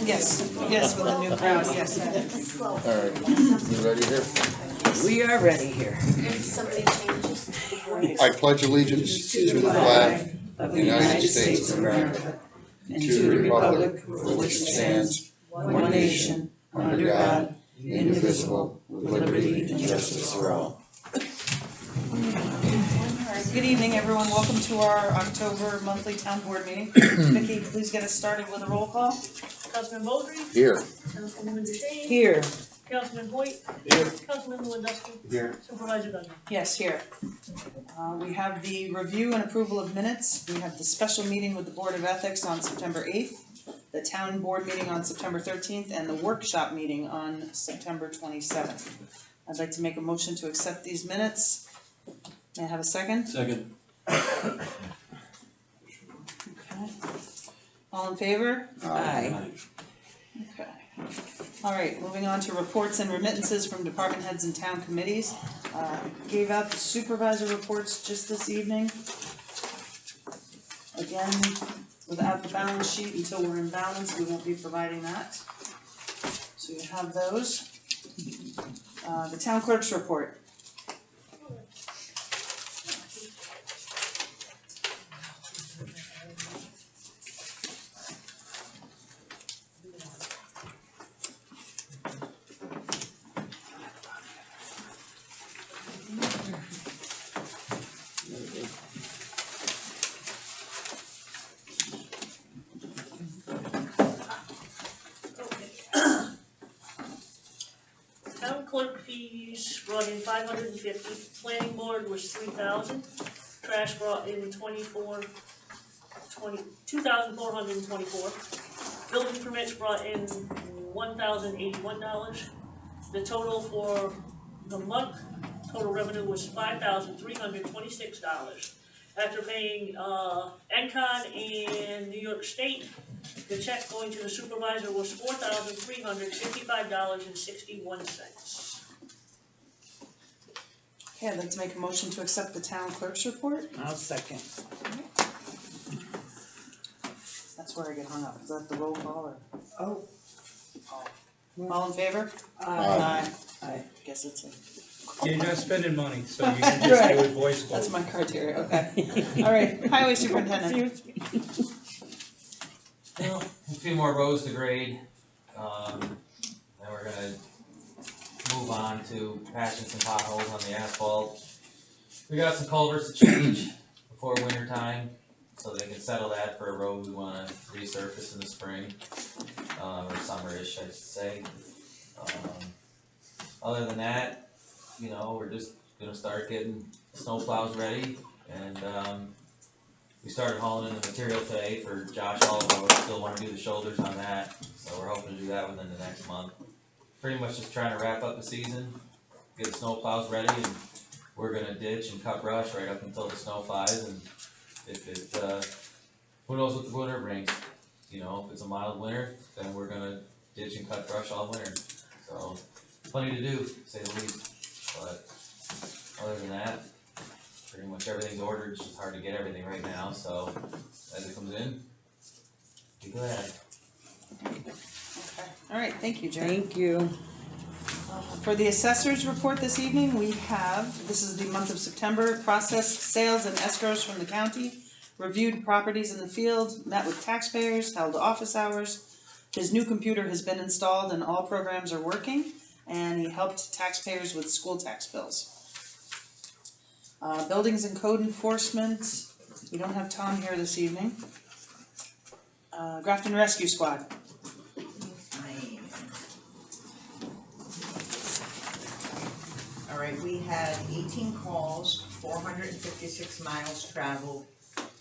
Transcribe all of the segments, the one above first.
Yes, yes, with a new crowd, yes. All right, you ready here? We are ready here. If somebody changes before you. I pledge allegiance to the flag of the United States of America and to the republic for which it stands, one nation, under God, indivisible, with liberty and justice for all. Good evening, everyone. Welcome to our October monthly town board meeting. Vicki, please get us started with a roll call. Councilman Baldry, Here. Councilwoman DeShane, Here. Councilman Hoyt, Here. Councilman Lewandowski, Here. Supervisor Dunn. Yes, here. We have the review and approval of minutes. We have the special meeting with the Board of Ethics on September 8th, the town board meeting on September 13th, and the workshop meeting on September 27th. I'd like to make a motion to accept these minutes. May I have a second? Second. Okay. All in favor? Aye. Okay. All right, moving on to reports and remittances from department heads and town committees. Gave out the supervisor reports just this evening. Again, without the balance sheet, until we're in balance, we won't be providing that. So you have those. The town clerk's report. Town clerk fees brought in $550, planning board was $3,000, trash brought in $2,424, building permits brought in $1,081. The total for the month, total revenue was $5,326. After paying ENCON and New York State, the check going to the supervisor was $4,355.61. Okay, I'd like to make a motion to accept the town clerk's report. I'll second. That's where I get hung up. Is that the roll call or? Oh. All in favor? Aye. Aye. Guess it's a. You're not spending money, so you can just do it voice vote. That's my criteria, okay. All right, highway superintendent. Well, a few more roads to grade, then we're gonna move on to patching some potholes on the asphalt. We got some culverts to change before winter time, so they can settle that for a road we wanna resurface in the spring, or summerish, I should say. Other than that, you know, we're just gonna start getting snow plows ready, and, we started hauling in the material today for Josh Oliver. We still wanna do the shoulders on that, so we're hoping to do that within the next month. Pretty much just trying to wrap up the season, get the snow plows ready, and we're gonna ditch and cut brush right up until the snow flies, and if it, who knows what the winter brings. You know, if it's a mild winter, then we're gonna ditch and cut brush all winter, so plenty to do, to say the least. But other than that, pretty much everything's ordered. It's just hard to get everything right now, so as it comes in, be glad. Okay. All right, thank you, Jerry. Thank you. For the assessors report this evening, we have, this is the month of September, processed sales and escrows from the county, reviewed properties in the field, met with taxpayers, held office hours. His new computer has been installed and all programs are working, and he helped taxpayers with school tax bills. Buildings and code enforcement, we don't have Tom here this evening. Grafton Rescue Squad. All right, we had 18 calls, 456 miles traveled,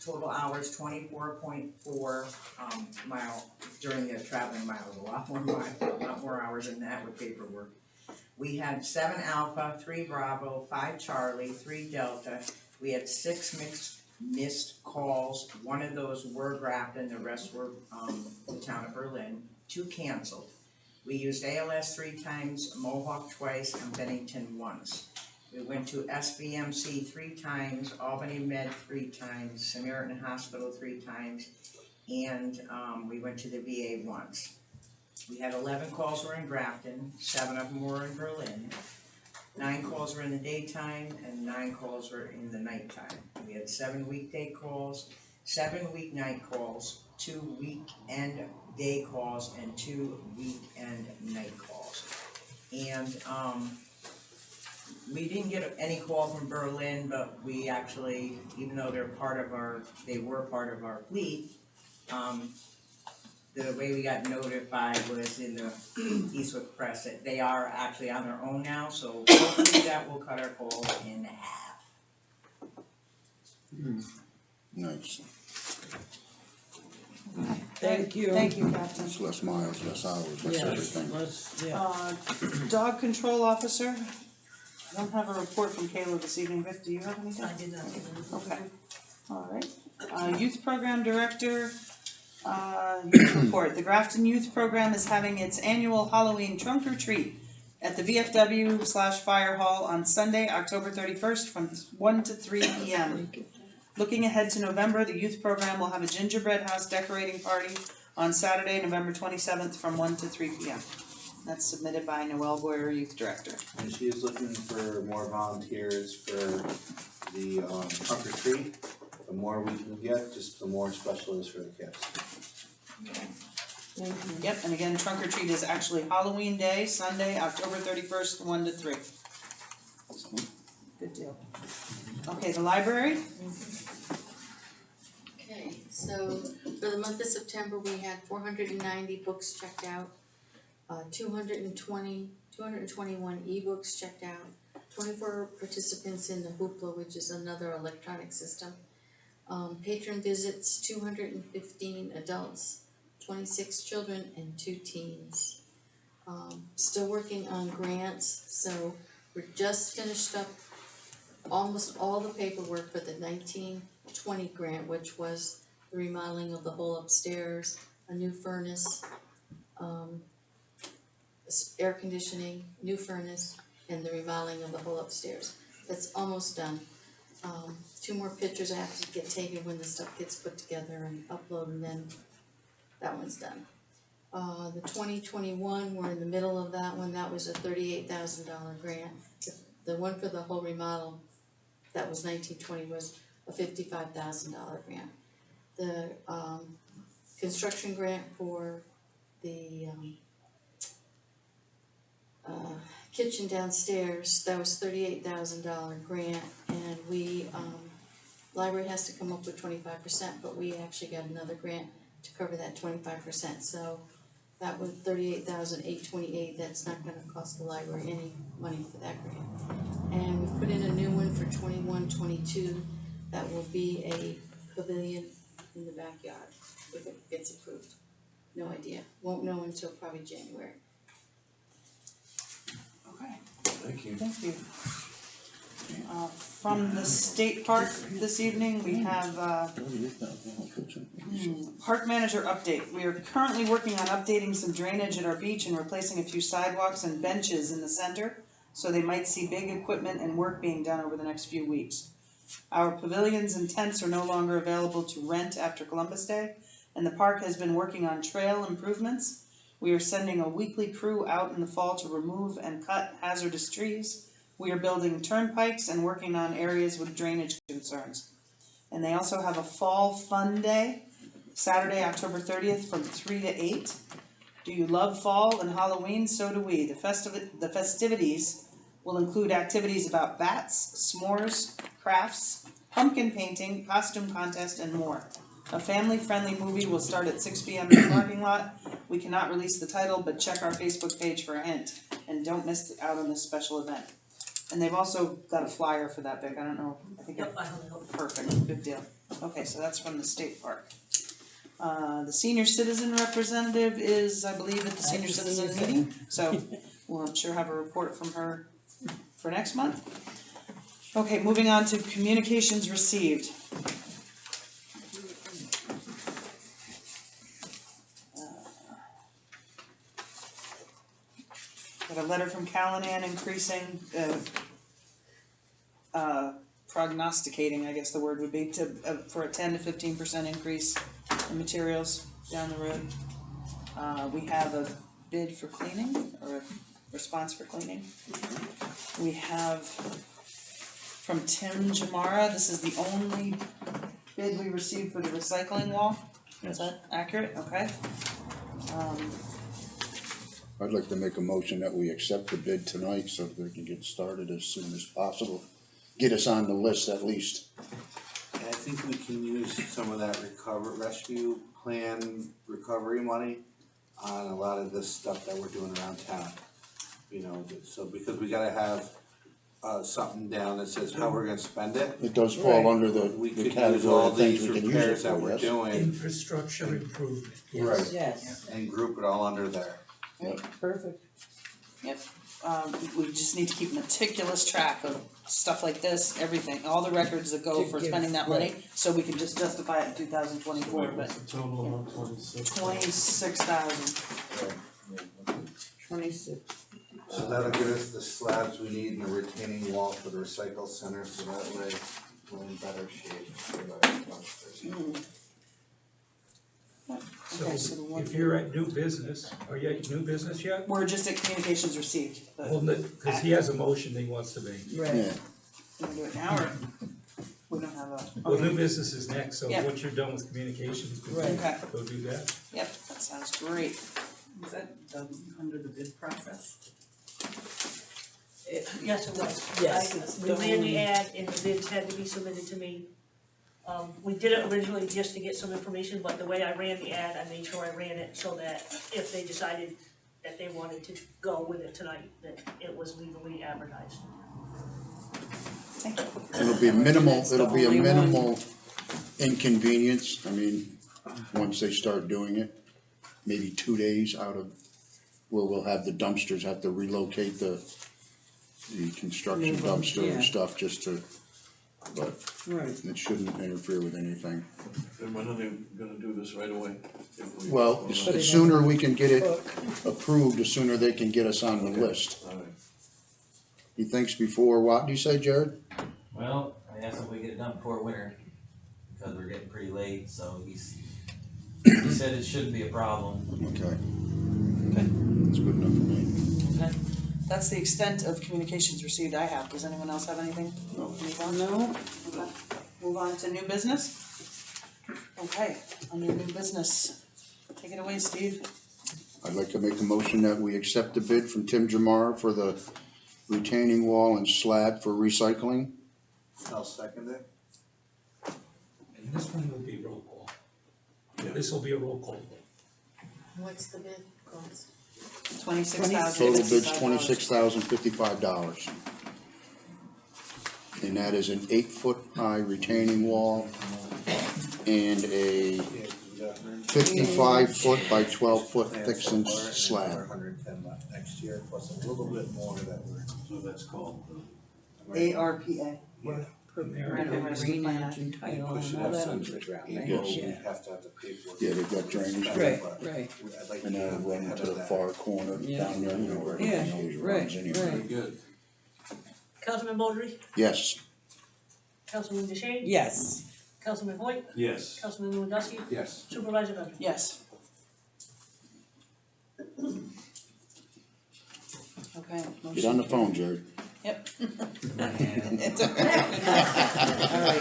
total hours 24.4 mile during the traveling miles, a lot more hours than that with paperwork. We had 7 Alpha, 3 Bravo, 5 Charlie, 3 Delta. We had 6 missed calls. 1 of those were Grafton, the rest were the town of Berlin. 2 canceled. We used ALS 3 times, Mohawk twice, and Bennington once. We We went to SBMC 3 times, Albany Med 3 times, Samaritan Hospital 3 times, and we went to the VA once. We had 11 calls were in Grafton, 7 of them were in Berlin. 9 calls were in the daytime and 9 calls were in the nighttime. We had 7 weekday calls, 7 weeknight calls, 2 weekend day calls, and 2 weekend night calls. And we didn't get any call from Berlin, but we actually, even though they were part of our fleet, the way we got notified was in the Eastwick Press that they are actually on their own now, so hopefully that will cut our calls in half. Nice. Thank you. Thank you, Captain. It's less miles, less hours, less Yes, everything. Dog control officer, I don't have a report from Kayla this evening, Vic, do you have anything? I did not. Okay, alright. Youth program director, youth report, the Grafton Youth Program is having its annual Halloween trunk or treat at the VFW/Fire Hall on Sunday, October 31st from 1 to 3 p.m. Looking ahead to November, the youth program will have a gingerbread house decorating party on Saturday, November 27th from 1 to 3 p.m. That's submitted by Noelle Boyer, Youth Director. And she is looking for more volunteers for the trunk or treat. The more we can get, just the more special it is for the kids. Yep, and again, trunk or treat is actually Halloween Day, Sunday, October 31st, 1 to 3. Good deal. Okay, the library? Okay, so for the month of September, we had 490 books checked out, 221 ebooks checked out, 24 participants in the Hoopla, which is another electronic system. Patron visits, 215 adults, 26 children, and 2 teens. Still working on grants, so we're just finished up almost all the paperwork for the 1920 grant, which was the remodeling of the whole upstairs, a new furnace, air conditioning, new furnace, and the remodeling of the whole upstairs. That's almost done. 2 more pictures I have to get taken when the stuff gets put together and uploaded, and then that one's done. The 2021, we're in the middle of that one. That was a $38,000 grant. The one for the whole remodel, that was 1920, was a $55,000 grant. The construction grant for the kitchen downstairs, that was $38,000 grant, and we, library has to come up with 25%, but we actually got another grant to cover that 25%, so that was $38,828, that's not gonna cost the library any money for that grant. And we've put in a new one for 21-22, that will be a pavilion in the backyard, if it gets approved. No idea, won't know until probably January. Okay, Thank you. thank you. From the state park this evening, we have, park manager update. We are currently working on updating some drainage at our beach and replacing a few sidewalks and benches in the center, so they might see big equipment and work being done over the next few weeks. Our pavilions and tents are no longer available to rent after Columbus Day, and the park has been working on trail improvements. We are sending a weekly crew out in the fall to remove and cut hazardous trees. We are building turnpikes and working on areas with drainage concerns. And they also have a fall fun day, Saturday, October 30th from 3 to 8. Do you love fall and Halloween? So do we. The festivities will include activities about bats, s'mores, crafts, pumpkin painting, costume contest, and more. A family-friendly movie will start at 6 p.m. in the parking lot. We cannot release the title, but check our Facebook page for a hint. And don't miss out on this special event. And they've also got a flyer for that, Vic. I don't know. I think Yep, I don't know. perfect. Good deal. Okay, so that's from the state park. The senior citizen representative is, I believe, at the senior citizen meeting. So we'll, I'm sure, have a report from her for next month. Okay, moving on to communications received. Got a letter from Callanan increasing, prognosticating, I guess the word would be, to, for a 10 to 15% increase in materials down the road. We have a bid for cleaning, or a response for cleaning. We have from Tim Jamara, this is the only bid we received for the recycling wall. Is that accurate? Okay. I'd like to make a motion that we accept the bid tonight so that we can get started as soon as possible. Get us on the list at least. And I think we can use some of that rescue plan recovery money on a lot of this stuff that we're doing around town. You know, so because we gotta have something down that says how we're gonna spend it. It does fall under We the could use category all of things these we can use it repairs that for, we're yes. doing Infrastructure improvement, Right. Yes. and group it all under there. Perfect. Yep. We just need to keep meticulous track of stuff like this, everything, all the records that go for spending that money, so we can just justify it in 2024, but Total amount 26. 26,000. 26. So that'll give us the slabs we need and the retaining wall for the recycle center, so that way we're in better shape for the dumpsters. Okay, so the so one- if you're at new business, are you at new business yet? We're just at communications received, but Well, cause he has a motion he wants to make. Yeah, we can do it now, or we don't have a, Well, new okay, business is next, so Yeah. once you're done with communications, okay, go do that. yep, that sounds great. Is that under the bid process? Yes, it was. Yes. We ran the ad and the bids had to be submitted to me. We did it originally just to get some information, but the way I ran the ad, I made sure I ran it so that if they decided that they wanted to go with it tonight, that it was legally advertised. Thank you. it'll be minimal, That's the it'll be a only one. minimal inconvenience, I mean, once they start doing it. Maybe 2 days out of where we'll have the dumpsters, have to relocate the construction Move 'em, dumpster yeah. and stuff just to, but Right. it shouldn't interfere with anything. And when are they gonna do this right away? If we- Well, the sooner we can get it approved, the sooner they can get us on the list. Alright. He thinks before, what do you say, Jared? Well, I asked if we get it done before winter, because we're getting pretty late, so he said it shouldn't be a problem. Okay, Okay. that's good enough for me. Okay. That's the extent of communications received I have. Does anyone else have anything? No. Move on? No. Okay. Move on to new business? Okay, under new business, take it away, Steve. I'd like to make a motion that we accept the bid from Tim Jamar for the retaining wall and slab for recycling. I'll second it. And this one will be roll call. Yeah. This will be a roll call. What's the bid cost? $26,055. Total bid's $26,055. And that is an 8-foot high retaining wall and a 55-foot by 12-foot thick inch slab. 110 left next year, plus a little bit more that we're. So that's called, ARPA. And there Right, it over is. to the plan. title We should and all have that some underground, April, Yes. we yeah. have to have the paperwork. Yeah, they've got drainage. Right, But right. I'd like to And get then run ahead to of the that. far corner Yeah. down there, you know, where Yeah, everything always right, runs anyway. very good. Councilman Baldry, Yes, Councilman DeShane, Yes. Councilman Hoyt, Yes. Councilman Lewandowski, Yes. Supervisor Dunn. Yes. Okay. get on the phone, Jared. Yep. And It's okay. Alright,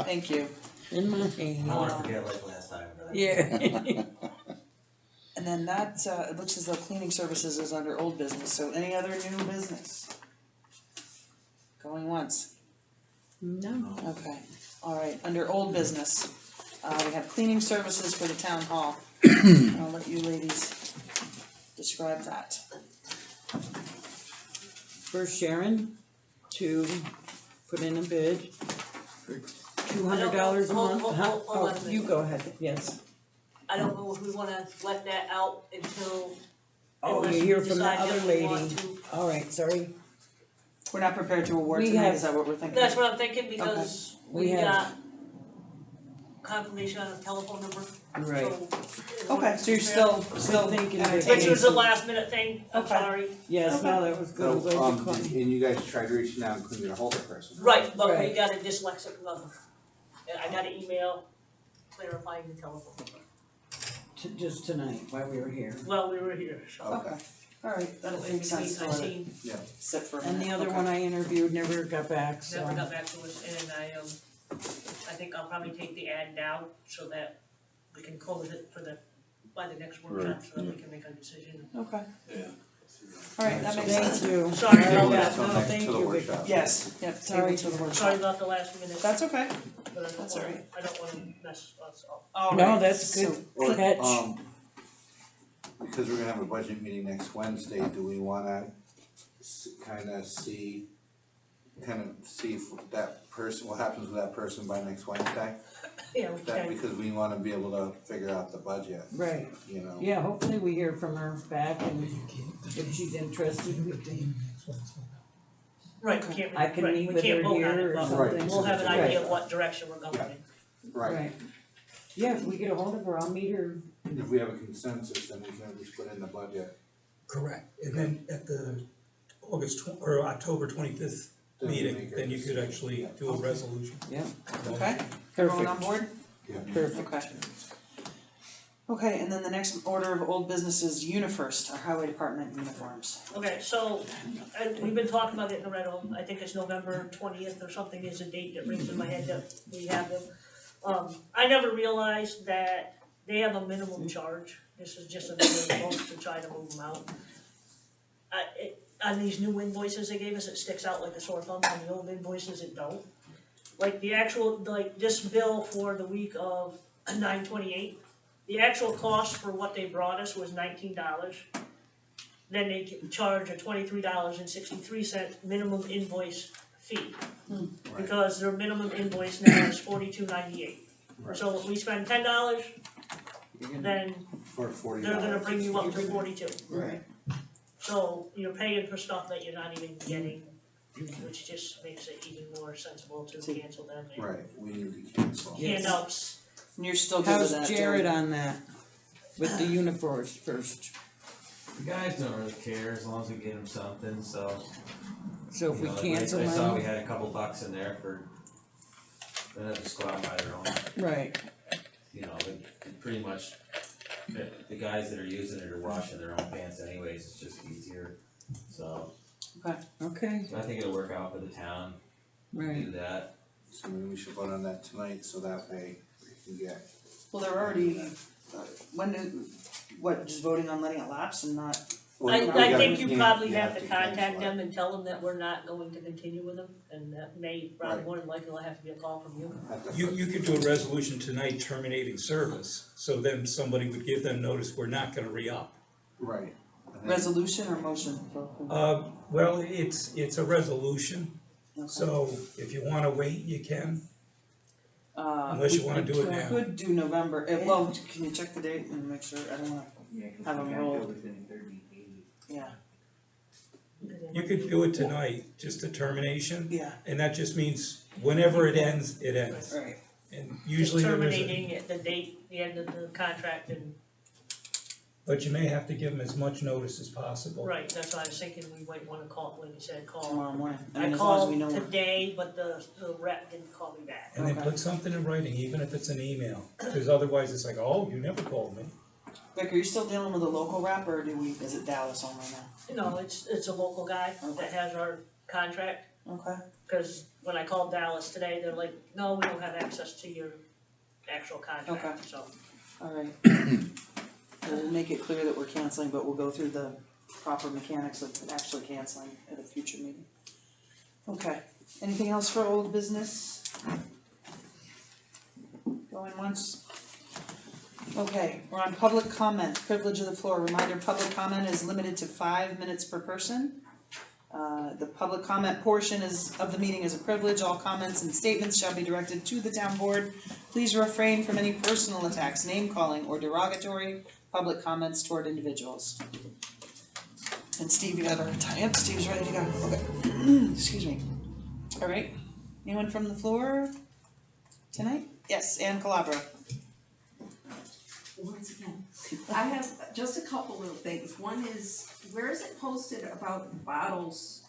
thank you. In my I hand. don't wanna forget like last time. but I- Yeah. And then that, it looks as though cleaning services is under old business, so any other new business? Going once, No. okay, alright, under old business, we have cleaning services for the town hall. I'll let you ladies describe that. For Sharon to put in a bid for $200 a month. Hold How- on a minute. You go ahead, yes. I don't know if we wanna let that out until, Oh, unless you we hear from the decide other that we lady. want to. Alright, sorry. We're not prepared to award We tonight, have- is that what we're thinking? That's what I'm thinking, because We we have- got confirmation on a telephone number, Right. so. Okay, so you're still thinking entertaining. Which was a last minute thing, I'm Okay. sorry. Yes, no, that was good, I'm glad you And called. you guys tried reaching out and couldn't get a hold of the person. Right, but we Right. got a dyslexic number. And I got an email clarifying the telephone number. Just tonight, while we were here. Well, we were here, so. Okay, alright, that In makes sense to between, I let it seen, sit for a minute. And the other Okay. one I interviewed never got back, so. never got back to us, and I think I'll probably take the ad down so that we can close it by the next workshop, so that we can make a decision. Okay, Yeah. alright, that makes sense. Thank you. Sorry All about right, that. no, Till next- thank till the you, Vic. workshop. Yes, yep, Sorry table to the to- workshop. Sorry about the last minute, That's okay. but I don't that's wanna, all right. I don't wanna mess us up. Alright, No, that's so- good Or, catch. because we're gonna have a budget meeting next Wednesday, do we wanna see if that person, what happens with that person by next Wednesday? Yeah, we That, can, because we wanna be able to figure out the budget, Right, you know? yeah, hopefully we hear from her back and if she's interested, we can, right, we can't, I can right, meet we with can't her vote on here it, or but something. we'll have an idea of Right. what direction we're going in. Right, Yeah, if we get a hold of her, I'll meet her. if we have a consensus, then we can at least put in the budget. Correct, and then at the or October 25th Then we meeting, make our then you could decision. actually do a resolution. Yeah, Okay, everyone on perfect, board? perfect. Okay. Okay, and then the next order of old business is UniFirst, our highway department uniforms. Okay, so, we've been talking about getting rid of them, I think it's November 20th or something is a date that rings in my head that we have them. I never realized that they have a minimum charge, this is just another vote to try to move them out. On these new invoices they gave us, it sticks out like a sore thumb, on the old invoices it don't. Like the actual, like this bill for the week of 9/28, the actual cost for what they brought us was $19. Then they charge a $23.63 minimum invoice fee. Because their minimum invoice now is $42.98. So if we spend $10, then For $40. they're gonna bring you up to 42. Right. So you're paying for stuff that you're not even getting, which just makes it even more sensible to cancel them and Right, we need to cancel. Yes. handouts. And you're still good with How's that, Jared Jared? on that, with the uniforms first? The guys don't really care as long as we get them something, so. So if you we know, like, cancel I saw we them, had a couple bucks in there for, they have to squat by their own, right, you know, they pretty much, the guys that are using it are washing their own pants anyways, it's just easier. So, okay, I think it'll work out for the town, to right. do that. So maybe we should vote on that tonight, so that way we can get. Well, they're already, just voting on letting it lapse and not, Well, I we gotta- think you can't- probably have to cancel contact it. them and tell them that we're not going to continue with them, and that may, probably Right. more than likely will have to be a call from you. At the You could do a resolution tonight terminating service, so then somebody would give them notice, we're not gonna re-up. Right. And then- resolution or motion? Well, it's a resolution, Okay. so if you wanna wait, you can, unless you wanna do it now. Could do November, well, can you check the date and make sure, I don't wanna, Have them roll. yeah, You could do it tonight, just a termination, yeah, and that just means whenever it ends, it ends. right. And Just usually there is a, terminating at the date, the end of the contract, and, but you may have to give them as much notice as possible. right, that's why I was thinking we might wanna call, like you said, call. Tomorrow morning, I I mean, as long as we called know. today, but the rep didn't call me back. And then Okay. put something in writing, even if it's an email, because otherwise it's like, oh, you never called me. Vic, are you still dealing with a local rep or is it Dallas only No, it's a local guy that has our contract, now? Okay, cause when I called Dallas today, they're like, no, we don't have access to your actual contract, so. alright. We'll make it clear that we're canceling, but we'll go through the proper mechanics of actually canceling at a future meeting. Okay, anything else for old business? Going once? Okay, we're on public comment, privilege of the floor, reminder, public comment is limited to 5 minutes per person. The public comment portion of the meeting is a privilege, all comments and statements shall be directed to the town board. Please refrain from any personal attacks, name calling, or derogatory public comments toward individuals. And Steve, you got our tie up, Steve's ready to go, okay, excuse me. Alright, anyone from the floor tonight? Yes, Ann Calabro. Once again, I have just a couple little things. One is, where is it posted about bottles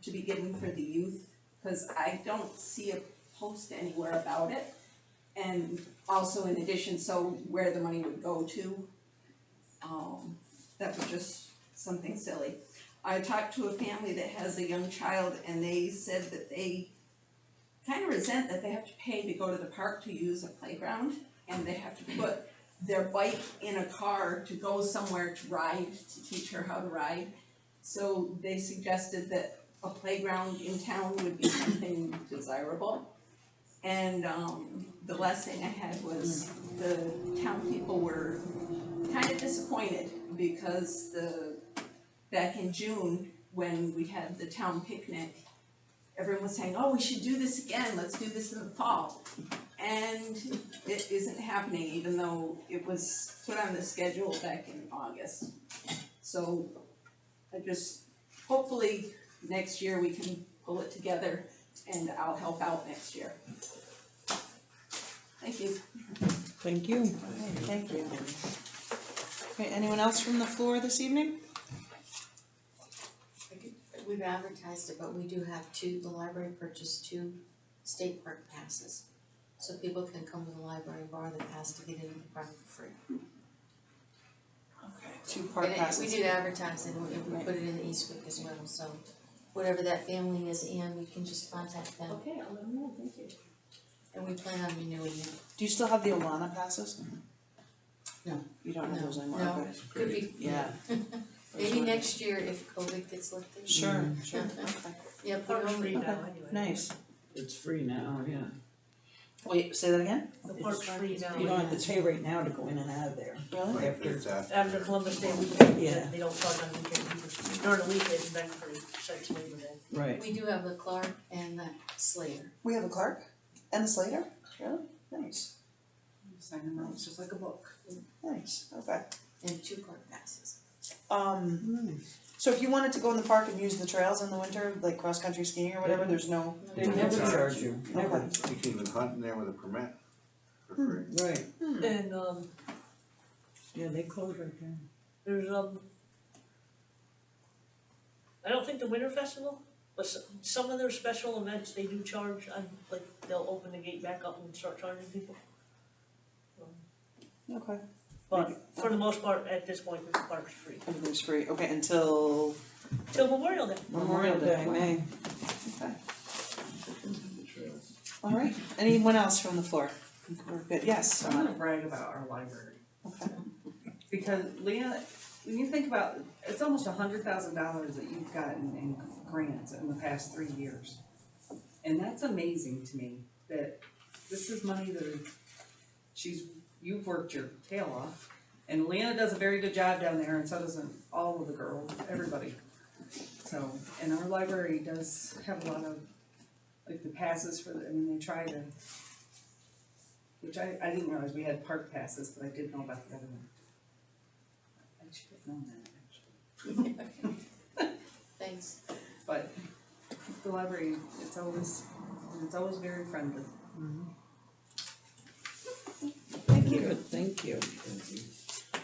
to be given for the youth? Cause I don't see a post anywhere about it. And also in addition, so where the money would go to. That was just something silly. I talked to a family that has a young child and they said that they kind of resent that they have to pay to go to the park to use a playground. And they have to put their bike in a car to go somewhere to ride, to teach her how to ride. So they suggested that a playground in town would be something desirable. And the last thing I had was the town people were kind of disappointed because back in June, when we had the town picnic, everyone was saying, oh, we should do this again, let's do this in the fall. And it isn't happening, even though it was put on the schedule back in August. So hopefully next year we can pull it together and I'll help out next year. Thank you. Thank you. Thank you. Okay, anyone else from the floor this evening? We've advertised it, but we do have the library purchased 2 state park passes. So people can come to the library and borrow the pass to get into the park for free. Okay, 2 park And passes. we did advertise it, and we put it in the Eastwick as well, so whatever that family is in, we can just contact them. Okay, I'll let them know, thank you. And we plan on renewing it. Do you still have the Olana passes? No. You don't have those anymore, No, okay. could be. Yeah. Maybe next year if COVID gets lifted. Sure, sure, okay. Yeah, put Park's on free the, now anyway. Nice. It's free now, yeah. Wait, say that again? The park's free now. You don't have to pay right now to go in and out of there. Really? After, It's after. After Columbus Day weekend, Yeah. they don't charge on weekends either. During the weekend, it's back for sites Labor Day. right. we do have the Clark and the Slater. We have a Clark and a Slater? Really? Nice, Sign them out, it's just like a book. nice, okay. And 2 park passes. So if you wanted to go in the park and use the trails in the winter, like cross-country skiing or whatever, there's no, They never charge you, never. okay. You can even hunt in there with a permit for free. Right, And yeah, they close right down. there's I don't think the Winter Festival, but some of their special events, they do charge on, like, they'll open the gate back up and start charging people. Okay. But for the most part, at this point, the park's free. Everything's free, okay, until Till Memorial Day. Memorial Day, May. okay. Alright, anyone else from the floor? We're good, yes, I wanna brag about our library. okay. Because Leah, when you think about, it's almost $100,000 that you've gotten in grants in the past 3 years. And that's amazing to me, that this is money that you've worked your tail off. And Leanna does a very good job down there, and so does all of the girls, everybody. So, and our library does have a lot of, like, the passes for they try to, which I didn't realize we had park passes, but I did know about the other one. I should have known that, actually. Thanks. But the library, it's always very friendly. Thank you. Good, thank you.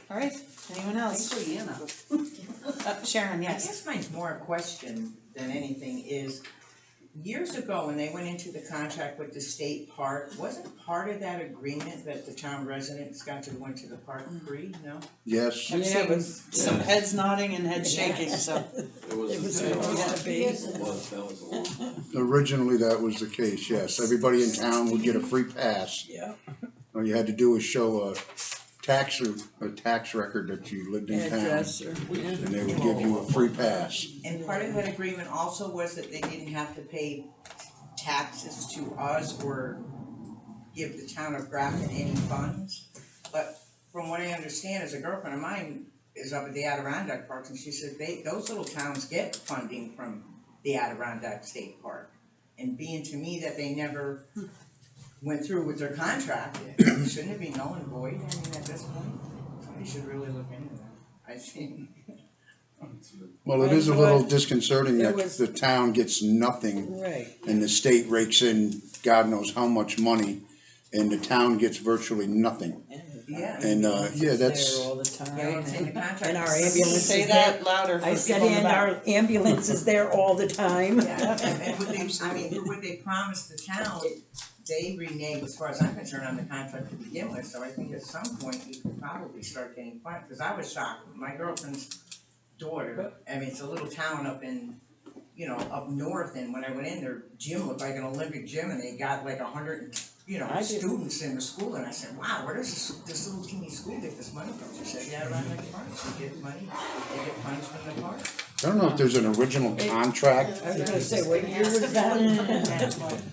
Alright, anyone else? Thanks, Leanna. Sharon, I yes. guess mine's more a question than anything is, years ago, when they went into the contract with the state park, wasn't part of that agreement that the town residents got to go into the park free, no? Yes, I'm Yeah, seeing but- some heads nodding and heads shaking, so. It was. It was that always was- gonna be. That was a long. originally that was the case, yes. Everybody in town would get a free pass. Yeah. All you had to do was show a tax record that you lived in town, Address or, and they would give you a free pass. And part of that agreement also was that they didn't have to pay taxes to us or give the town of Grafton any funds. But from what I understand, as a girlfriend of mine is up at the Adirondack Park, and she said those little towns get funding from the Adirondack State Park. And being to me that they never went through with their contract, shouldn't it be null and void, I mean, at this point? Somebody should really look into that, I think. Well, it is a little But disconcerting there that was- the town gets nothing right. and the state rakes in God knows how much money. and the town gets virtually nothing. Yeah. And, yeah, that's, There all the time, Yeah, it's in the contract. and our ambulance Say is that there, louder for I people said, in the and back. our ambulance is there all the time. Yeah, and what they, I mean, what they promised the town, they reneged, as far as I'm concerned, on the contract to begin with, so I think at some point you could probably start getting fined, cause I was shocked, my girlfriend's daughter, I mean, it's a little town up in, you know, up north, and when I went in, their gym looked like an Olympic gym, and they got like 100, you know, I didn't- students in the school, and I said, wow, where does this little teeny school get this money from? She said, yeah, around the parks, they get money, they get funds from the park. I don't know if there's an original contract. I was gonna say, what year was that?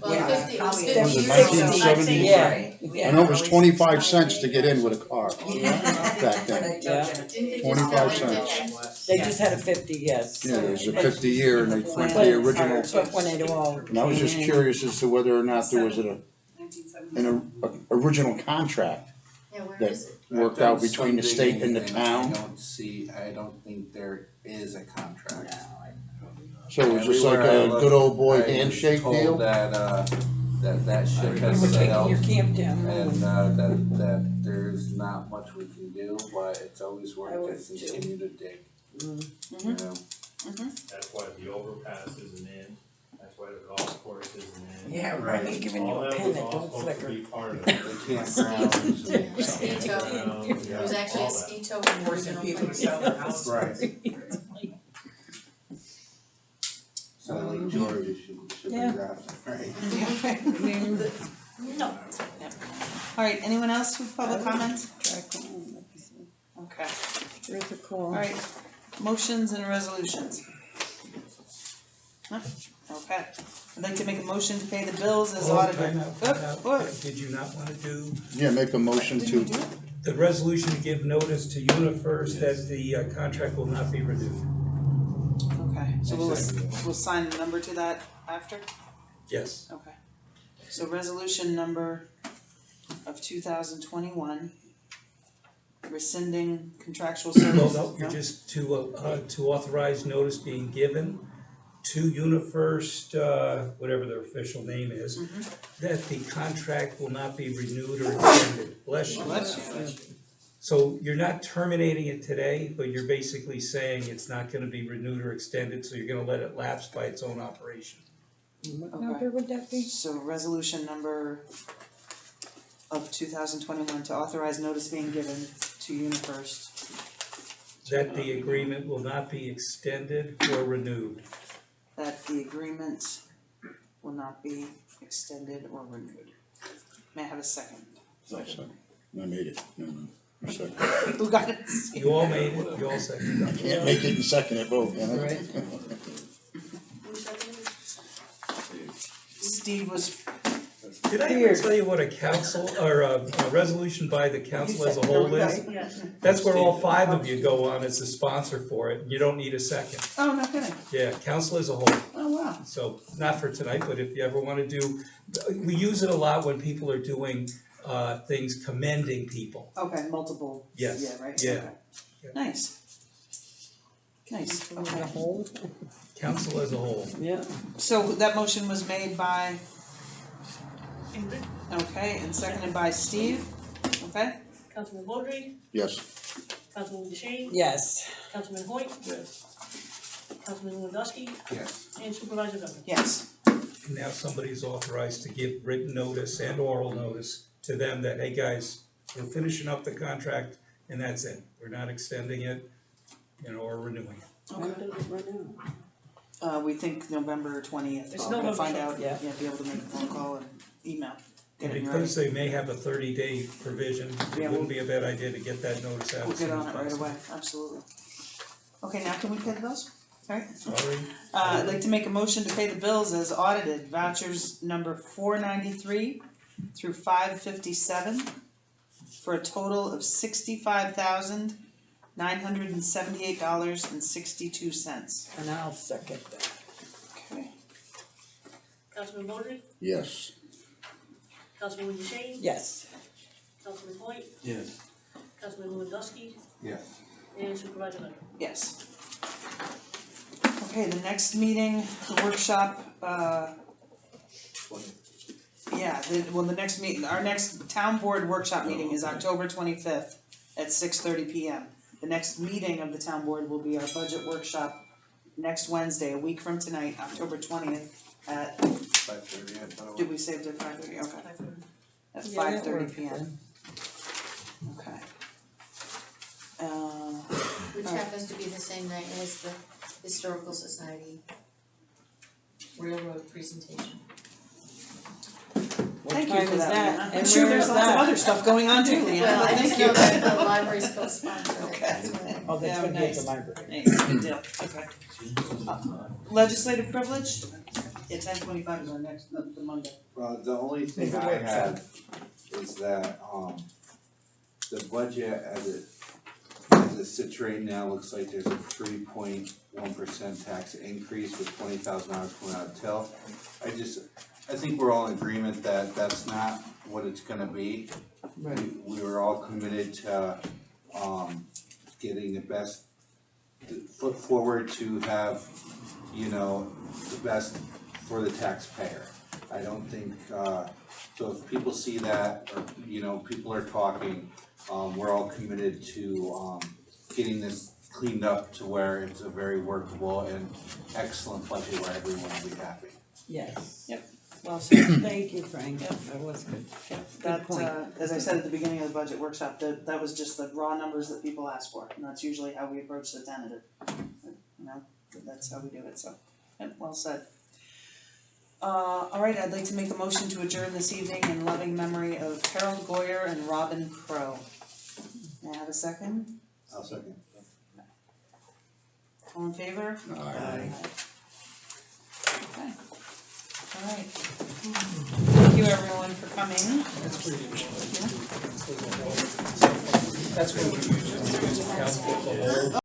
Well, Yeah, 50, it was probably 50 Was it years ago. 1970s? Yeah. I know it was 25 cents to get in with a car back then. Yeah. Didn't they just 25 sell it cents. They just had a 50, yes. Yeah, there's a 50 year and they went But- the original. But when it all And I was just came in, curious as to whether or not there was an original contract Yeah, where that is it? worked I've out done between the some state and the digging town. I don't think there is a contract. So it was just like a good old boy handshake I was deal? told that ship you has were taking sailed your camp down. and that there's not much we can do, but it's always worth it to continue to dig. You know? That's why the overpass isn't in, that's why the golf course isn't in. Yeah, I'm right. giving you All a that pen was that all don't supposed to flicker. be part of The it. campgrounds and Ski It was actually a ski tow in the Forcing original people to place. sell their houses. Right. So like Georgia should be Yeah. drafted, right? No. Alright, anyone else with public comment? Okay, There's a call. alright, motions and resolutions. Huh? Okay, I'd like to make a motion to pay the bills as Oh, audited. time out, Oh, time out. what? Did you not wanna do Yeah, make a motion Didn't we to, do it? the resolution to give notice to UniFirst that the contract will not be renewed? Okay, so we'll sign the number to that after? Yes. Okay. So resolution number of 2021, rescinding contractual Well, services. no, you're just to authorize notice being given to UniFirst, whatever their official name is, that the contract will not be renewed or extended. Bless you. Bless you. So you're not terminating it today, but you're basically saying it's not gonna be renewed or extended, so you're gonna let it lapse by its own operation. What number would that be? So resolution number of 2021 to authorize notice being given to UniFirst. That the agreement will not be extended or renewed. That the agreement will not be extended or renewed. May I have a second? I made it, no, second. Who got it? You all made it, you all seconded it. Can't make it and second it both, can I? Right. Who seconded it? Steve was, Did I ever tell you what a council, or a resolution by the council as a whole is? Yes. That's where all five of you go on as a sponsor for it, you don't need a second. oh, no kidding. Yeah, council as a whole, Oh, wow. so not for tonight, but if you ever wanna do, we use it a lot when people are doing things commending people. Okay, multiple. Yes, Yeah, right, yeah. okay. Nice. Nice, The okay. whole, Council as a whole. yeah. So that motion was made by, Ingrid, okay, and seconded by Steve, okay? Councilman Baldry, Yes, Councilman DeShane, Yes. Councilman Hoyt. Yes. Councilman Lewandowski, Yes. and Supervisor Duncan. Yes, And now somebody's authorized to give written notice and oral notice to them that, hey, guys, we're finishing up the contract and that's it. We're not extending it, or renewing it. When does it run out? we think November 20th, It's we're gonna November find out, 20th, yeah, yeah. be able to make a phone call and email, get And it ready. because they may have a 30-day provision, Yeah, it wouldn't be a bad idea to get that notice out We'll as soon get as on it right possible. away, absolutely. Okay, now can we pay the bills? Alright, Sorry, I'd like to make a motion to pay the bills as audited, vouchers number 493 through 557 for a total of $65,978.62. And I'll second that. Okay, Councilman Baldry, yes, Councilman DeShane, Yes. Councilman Hoyt, Yes. Councilman Lewandowski, Yes. and Supervisor Duncan. yes. Okay, the next meeting, the workshop, yeah, Yeah, the next meeting, our next town board workshop meeting is October 25th at 6:30 p.m. The next meeting of the town board will be our budget workshop next Wednesday, a week from tonight, October 20th at, 5:30, I thought it was. did we say it at 5:30? Okay. At Yeah, that 5:30 worked. p.m. Okay. Which Alright. happens to be the same night as the Historical Society Railroad presentation. Thank you time for is that, that? Leanna. I'm And sure where there's is lots of that? other stuff going on too, Leanna, Well, but I thank just you. know that the library's co-sponsored it, Okay. that's why. Oh, that's Yeah, gonna be at the nice. library. Hey, good deal, okay. Legislative privilege? Yeah, 10:25 is our next, the Monday. The only thing I have is that, the budget as it sits right now, looks like there's a 3.1% tax increase with $20,000 coming out of TIL. I think we're all in agreement that that's not what it's gonna be. We were all committed to, getting the best foot forward to have, you know, the best for the taxpayer. I don't think, so if people see that, or, you know, people are talking, we're all committed to, getting this cleaned up to where it's a very workable and excellent budget where everyone will be happy. Yes. Well said. Thank you, Frank, Yep. that was good. That, point. as I said at the beginning of the budget workshop, that was just the raw numbers that people asked for, and that's usually how we approach the tentative. You know, that's how we do it, so, yep, well said. Alright, I'd like to make a motion to adjourn this evening in loving memory of Harold Goyer and Robin Crow. May I have a second? I'll second. All in favor? Aye. Okay. Alright. Thank you everyone for coming. That's what we usually use, council as a whole.